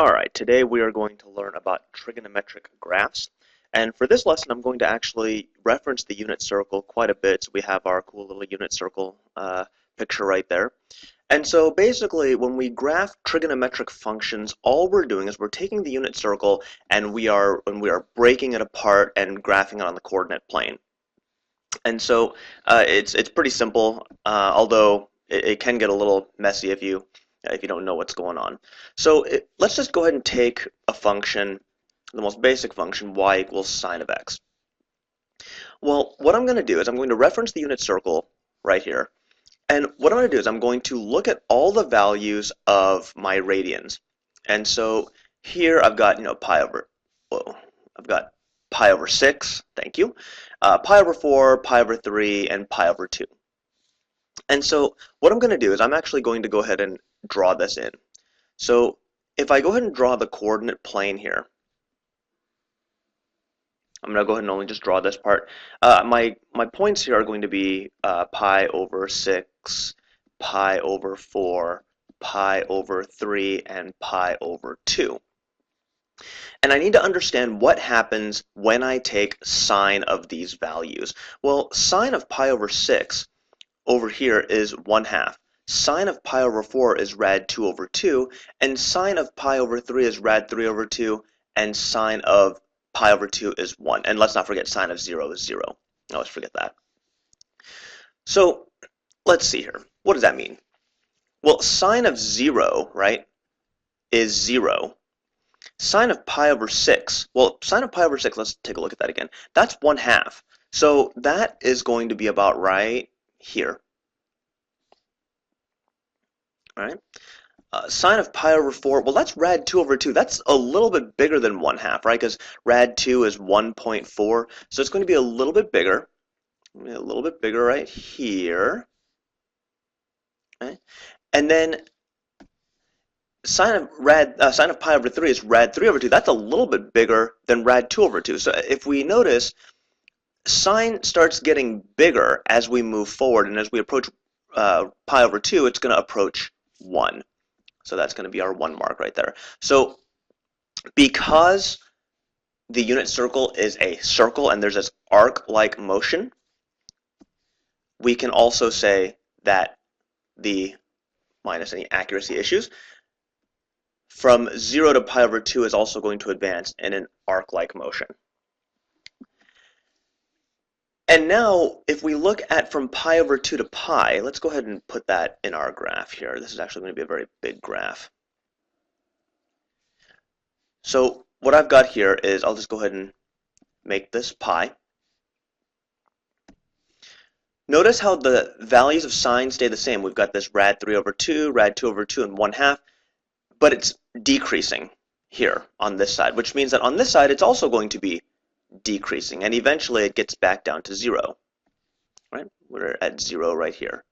Alright, today we are going to learn about trigonometric graphs. And for this lesson, I'm going to actually reference the unit circle quite a bit. So we have our cool little unit circle picture right there. And so basically, when we graph trigonometric functions, all we're doing is we're taking the unit circle and we are breaking it apart and graphing it on the coordinate plane. And so it's pretty simple, although it can get a little messy if you don't know what's going on. So let's just go ahead and take a function, the most basic function, y equals sine of x. Well, what I'm going to do is I'm going to reference the unit circle right here. And what I'm going to do is I'm going to look at all the values of my radians. And so here I've got, I've got pi over 6, thank you, pi over 4, pi over 3, and pi over 2. And so what I'm going to do is I'm actually going to go ahead and draw this in. So if I go ahead and draw the coordinate plane here, I'm going to go ahead and only just draw this part. My points here are going to be pi over 6, pi over 4, pi over 3, and pi over 2. And I need to understand what happens when I take sine of these values. Well, sine of pi over 6 over here is 1/2. Sine of pi over 4 is rad 2 over 2, and sine of pi over 3 is rad 3 over 2, and sine of pi over 2 is 1. And let's not forget sine of 0 is 0. I always forget that. So let's see here. What does that mean? Well, sine of 0, right, is 0. Sine of pi over 6, well, sine of pi over 6, let's take a look at that again. That's 1/2. So that is going to be about right here. All right. Sine of pi over 4, well, that's rad 2 over 2. That's a little bit bigger than 1/2, right? Because rad 2 is 1.4. So it's going to be a little bit bigger. A little bit bigger right here. Okay. And then sine of pi over 3 is rad 3 over 2. That's a little bit bigger than rad 2 over 2. So if we notice, sine starts getting bigger as we move forward, and as we approach pi over 2, it's going to approach 1. So that's going to be our 1 mark right there. So because the unit circle is a circle and there's this arc-like motion, we can also say that minus any accuracy issues, from 0 to pi over 2 is also going to advance in an arc-like motion. And now, if we look at from pi over 2 to pi, let's go ahead and put that in our graph here. This is actually going to be a very big graph. So what I've got here is, I'll just go ahead and make this pi. Notice how the values of sine stay the same. We've got this rad 3 over 2, rad 2 over 2, and 1/2, but it's decreasing here on this side, which means that on this side it's also going to be decreasing, and eventually it gets back down to 0. Right? We're at 0 right here.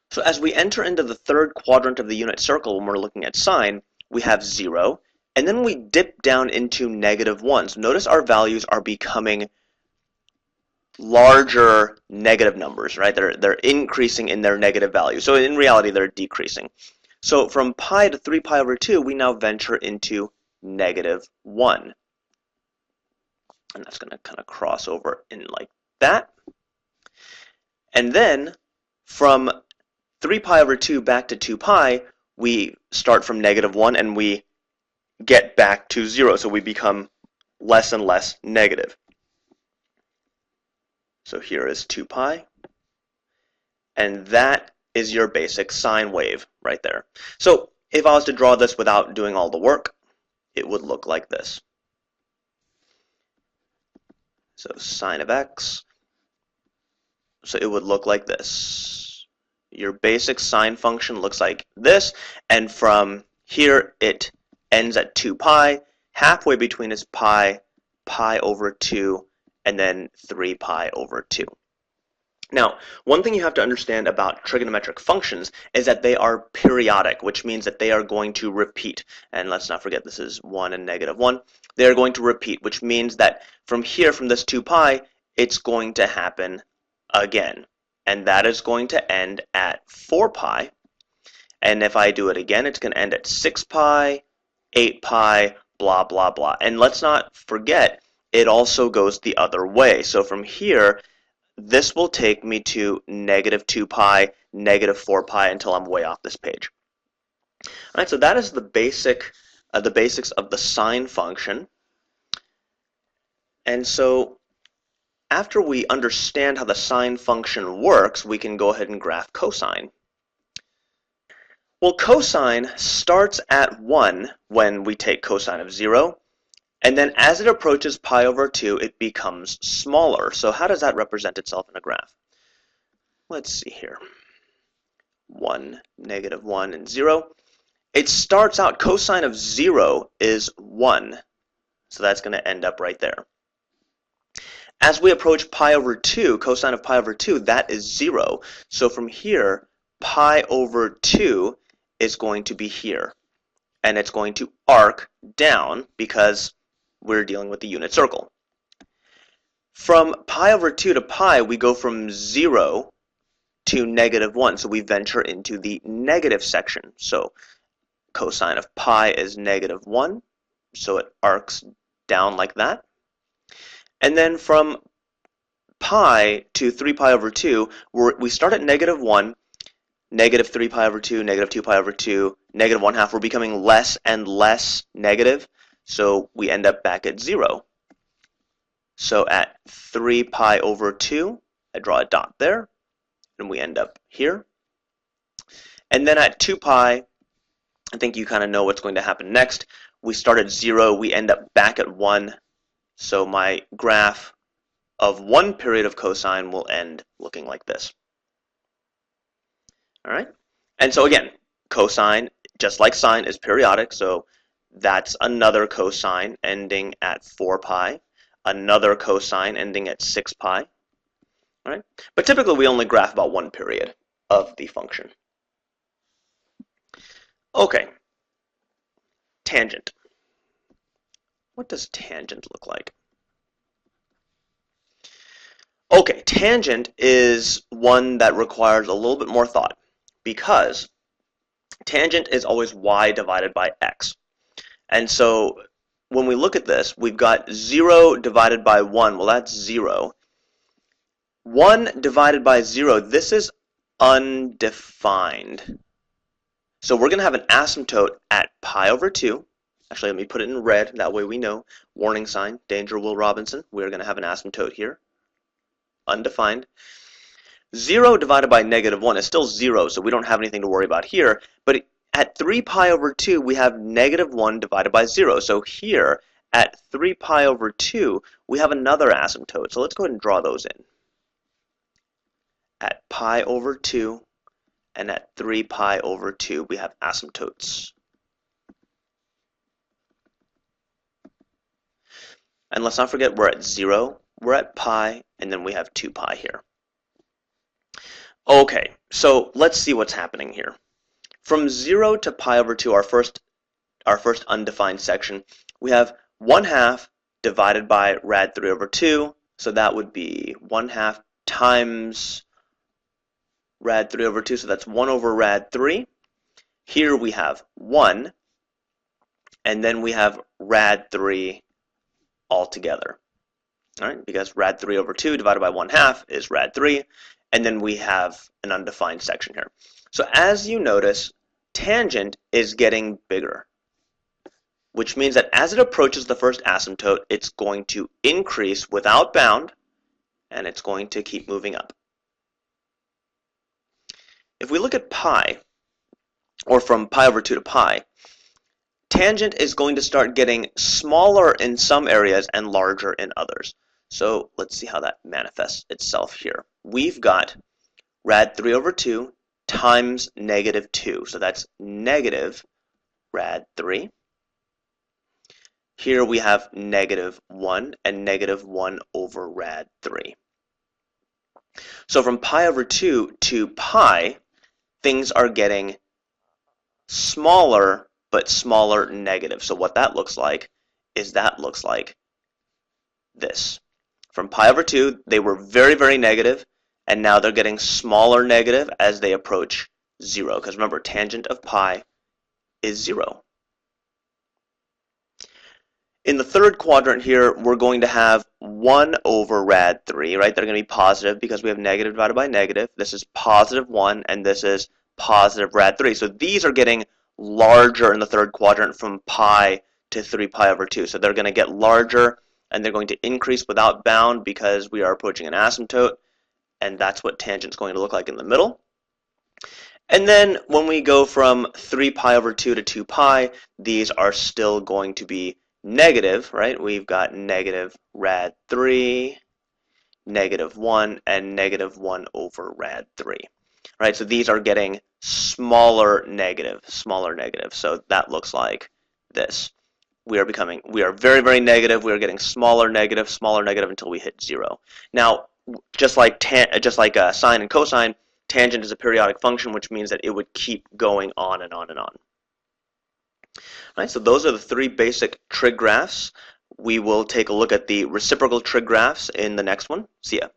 So as we enter into the third quadrant of the unit circle when we're looking at sine, we have 0, and then we dip down into -1. So notice our values are becoming larger negative numbers, right? They're increasing in their negative value. So in reality, they're decreasing. So from pi to 3 pi over 2, we now venture into -1. And that's going to kind of cross over in like that. And then from 3 pi over 2 back to 2 pi, we start from -1 and we get back to 0. So we become less and less negative. So here is 2 pi. And that is your basic sine wave right there. So if I was to draw this without doing all the work, it would look like this. So sine of x, so it would look like this. Your basic sine function looks like this, and from here it ends at 2 pi. Halfway between is pi, pi over 2, and then 3 pi over 2. Now, one thing you have to understand about trigonometric functions is that they are periodic, which means that they are going to repeat. And let's not forget this is 1 and -1. They are going to repeat, which means that from here, from this 2 pi, it's going to happen again. And that is going to end at 4 pi. And if I do it again, it's going to end at 6 pi, 8 pi, blah, blah, blah. And let's not forget, it also goes the other way. So from here, this will take me to negative 2 pi, negative 4 pi until I'm way off this page. All right, so that is the basics of the sine function. And so after we understand how the sine function works, we can go ahead and graph cosine. Well, cosine starts at 1 when we take cosine of 0, and then as it approaches pi over 2, it becomes smaller. So how does that represent itself in a graph? Let's see here. 1, negative 1, and 0. It starts out, cosine of 0 is 1, so that's going to end up right there. As we approach pi over 2, cosine of pi over 2, that is 0. So from here, pi over 2 is going to be here. And it's going to arc down because we're dealing with the unit circle. From pi over 2 to pi, we go from 0 to negative 1. So we venture into the negative section. So cosine of pi is negative 1. So it arcs down like that. And then from pi to 3 pi over 2, we start at negative 1, negative 3 pi over 2, negative 2 pi over 2, negative 1/2. We're becoming less and less negative, so we end up back at 0. So at 3 pi over 2, I draw a dot there, and we end up here. And then at 2 pi, I think you kind of know what's going to happen next. We start at 0, we end up back at 1. So my graph of one period of cosine will end looking like this. All right? And so again, cosine, just like sine, is periodic. So that's another cosine ending at 4 pi, another cosine ending at 6 pi. All right? But typically we only graph about one period of the function. Okay. Tangent. What does tangent look like? Okay, tangent is one that requires a little bit more thought because tangent is always y divided by x. And so when we look at this, we've got 0 divided by 1. Well, that's 0. 1 divided by 0, this is undefined. So we're going to have an asymptote at pi over 2. Actually, let me put it in red. That way we know. Warning sign, danger, Will Robinson. We're going to have an asymptote here. Undefined. 0 divided by negative 1 is still 0, so we don't have anything to worry about here. But at 3 pi over 2, we have negative 1 divided by 0. So here, at 3 pi over 2, we have another asymptote. So let's go ahead and draw those in. At pi over 2 and at 3 pi over 2, we have asymptotes. And let's not forget we're at 0, we're at pi, and then we have 2 pi here. Okay, so let's see what's happening here. From 0 to pi over 2, our first undefined section, we have 1/2 divided by rad 3 over 2, so that would be 1/2 times rad 3 over 2, so that's 1 over rad 3. Here we have 1, and then we have rad 3 altogether. All right, because rad 3 over 2 divided by 1/2 is rad 3, and then we have an undefined section here. So as you notice, tangent is getting bigger, which means that as it approaches the first asymptote, it's going to increase without bound, and it's going to keep moving up. If we look at pi, or from pi over 2 to pi, tangent is going to start getting smaller in some areas and larger in others. So let's see how that manifests itself here. We've got rad 3 over 2 times negative 2. So that's negative rad 3. Here we have negative 1 and negative 1 over rad 3. So from pi over 2 to pi, things are getting smaller, but smaller negative. So what that looks like is that looks like this. From pi over 2, they were very, very negative, and now they're getting smaller negative as they approach 0. Because remember, tangent of pi is 0. In the third quadrant here, we're going to have 1 over rad 3, right? They're going to be positive because we have negative divided by negative. This is positive 1, and this is positive rad 3. So these are getting larger in the third quadrant from pi to 3 pi over 2. So they're going to get larger, and they're going to increase without bound because we are approaching an asymptote, and that's what tangent's going to look like in the middle. And then when we go from 3 pi over 2 to 2 pi, these are still going to be negative, right? We've got negative rad 3, negative 1, and negative 1 over rad 3. Right, so these are getting smaller negative. So that looks like this. We are very, very negative. We are getting smaller negative until we hit 0. Now, just like sine and cosine, tangent is a periodic function, which means that it would keep going on and on and on. Right, so those are the three basic trig graphs. We will take a look at the reciprocal trig graphs in the next one. See ya.